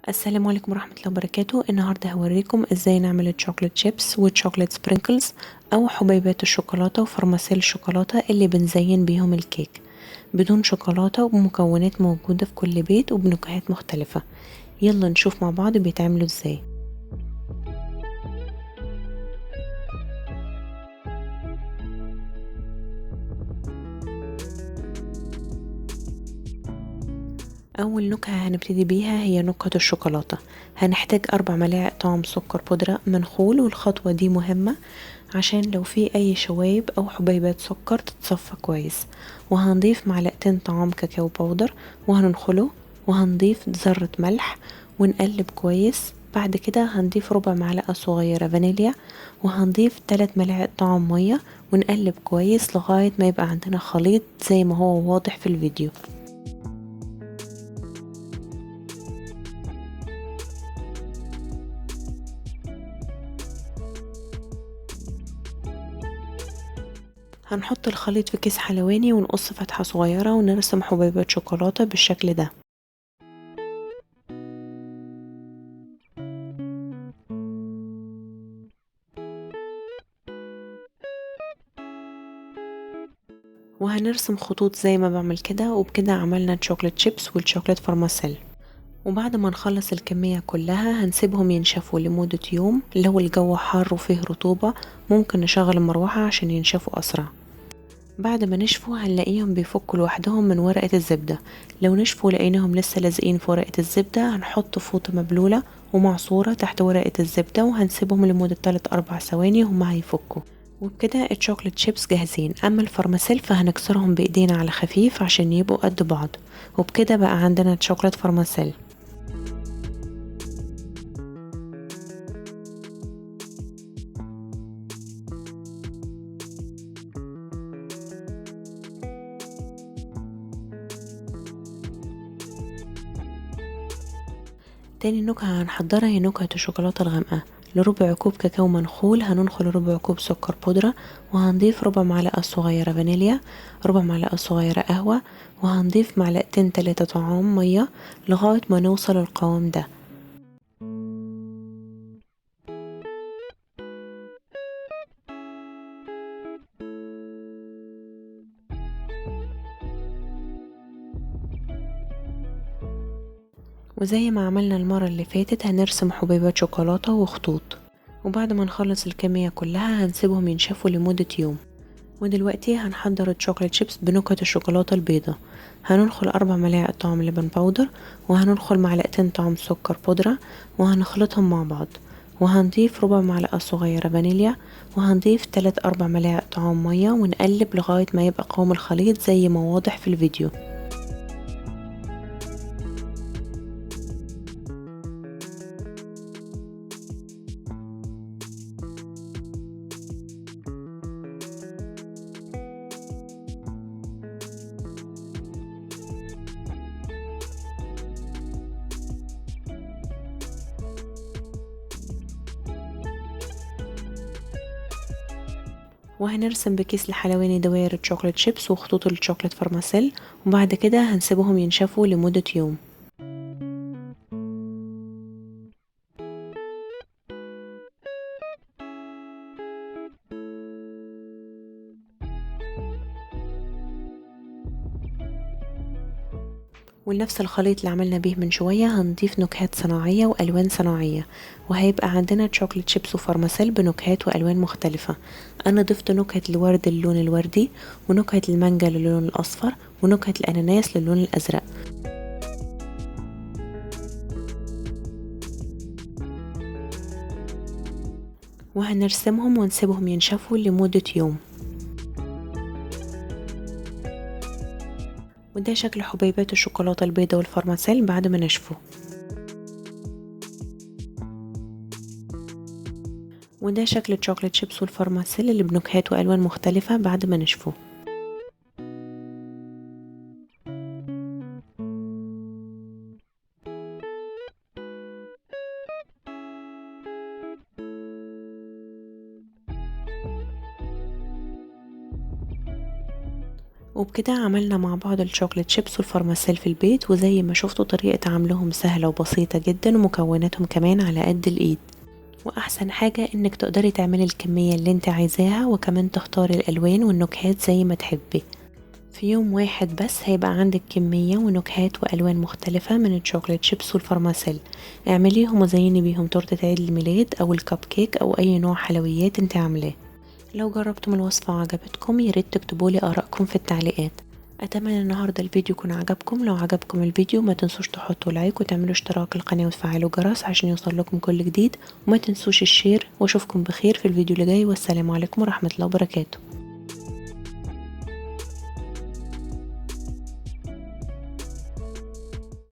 السلام عليكم ورحمة الله وبركاته. النهاردة هوريكم ازاي نعمل الشوكولات شيبس والشوكولات سبرينكلز او حبيبات الشوكولاتة وفرماسيل الشوكولاتة اللي بنزين بيهم الكيك بدون شوكولاتة وبمكونات موجودة في كل بيت وبنكهات مختلفة. يلا نشوف مع بعض بيتعملوا ازاي. اول نكهة هنبتدي بيها هي نكهة الشوكولاتة. هنحتاج 4 ملاعق طعم سكر بودرة منخول، والخطوة دي مهمة عشان لو في اي شوايب او حبيبات سكر تتصفى كويس. وهنضيف معلقتين طعام كاكاو باودر وهننخله، وهنضيف ذرة ملح ونقلب كويس. بعد كده هنضيف ربع معلقة صغيرة فانيليا، وهنضيف 3 ملاعق طعام مية ونقلب كويس لغاية ما يبقى عندنا خليط زي ما هو واضح في الفيديو. هنحط الخليط في كيس حلواني ونقص فتحة صغيرة ونرسم حبيبات شوكولاتة بالشكل ده. وهنرسم خطوط زي ما بعمل كده، وبكده عملنا الشوكولات شيبس والشوكولات فرماسيل. وبعد ما نخلص الكمية كلها هنسيبهم ينشفوا لمدة يوم. لو الجو حار وفيه رطوبة ممكن نشغل المروحة عشان ينشفوا أسرع. بعد ما نشفوا هنلاقيهم بيفكوا لوحدهم من ورقة الزبدة. لو نشفوا لقيناهم لسه لازقين في ورقة الزبدة هنحط فوطة مبلولة ومعصورة تحت ورقة الزبدة، وهنسيبهم لمدة 3-4 ثواني هما هيفكوا. وبكده الشوكولات شيبس جاهزين. اما الفرماسيل فهنكسرهم بايدينا على خفيف عشان يبقوا قد بعض. وبكده بقى عندنا شوكولات فرماسيل. تاني نكهة هنحضرها هي نكهة الشوكولاتة الغامقة. لربع كوب كاكاو منخول هننخل ربع كوب سكر بودرة، وهنضيف ربع معلقة صغيرة فانيليا، ربع معلقة صغيرة قهوة، وهنضيف معلقتين 3 طعام مية لغاية ما نوصل القوام ده. وزي ما عملنا المرة اللي فاتت هنرسم حبيبات شوكولاتة وخطوط. وبعد ما نخلص الكمية كلها هنسيبهم ينشفوا لمدة يوم. ودلوقتي هنحضر الشوكولات شيبس بنكهة الشوكولاتة البيضة. هننخل 4 ملاعق طعم لبن باودر، وهننخل معلقتين طعم سكر بودرة، وهنخلطهم مع بعض. وهنضيف ربع معلقة صغيرة فانيليا، وهنضيف 3-4 ملاعق طعام مية ونقلب لغاية ما يبقى قوام الخليط زي ما واضح في الفيديو. وهنرسم بكيس الحلواني دوائر الشوكولات شيبس وخطوط الشوكولات فرماسيل. وبعد كده هنسيبهم ينشفوا لمدة يوم. ونفس الخليط اللي عملنا بيه من شوية هنضيف نكهات صناعية وألوان صناعية، وهيبقى عندنا شوكولات شيبس وفرماسيل بنكهات وألوان مختلفة. أنا ضفت نكهة الورد للون الوردي، ونكهة المانجا للون الأصفر، ونكهة الأناناس للون الأزرق. وهنرسمهم ونسيبهم ينشفوا لمدة يوم. وده شكل حبيبات الشوكولاتة البيضاء والفرماسيل بعد ما نشفوا. وده شكل الشوكولات شيبس والفرماسيل اللي بنكهات وألوان مختلفة بعد ما نشفوا. وبكده عملنا مع بعض الشوكليت شيبس والفرماسيل في البيت، وزي ما شفتوا طريقة عملهم سهلة وبسيطة جدا ومكوناتهم كمان على قد الايد. واحسن حاجة انك تقدري تعملي الكمية اللي انت عايزاها، وكمان تختاري الالوان والنكهات زي ما تحبي. في يوم واحد بس هيبقى عندك كمية ونكهات والوان مختلفة من الشوكليت شيبس والفرماسيل. اعمليهم وزيني بيهم تورتة عيد الميلاد او الكب كيك او اي نوع حلويات انت عاملاه. لو جربتم الوصفة وعجبتكم ياريت تكتبولي آرائكم في التعليقات. أتمنى النهاردة الفيديو يكون عجبكم. لو عجبكم الفيديو ما تنسوش تحطوا لايك وتعملوا اشتراك للقناة وتفعلوا الجرس عشان يوصل لكم كل جديد، وما تنسوش الشير. واشوفكم بخير في الفيديو اللي جاي، والسلام عليكم ورحمة الله وبركاته.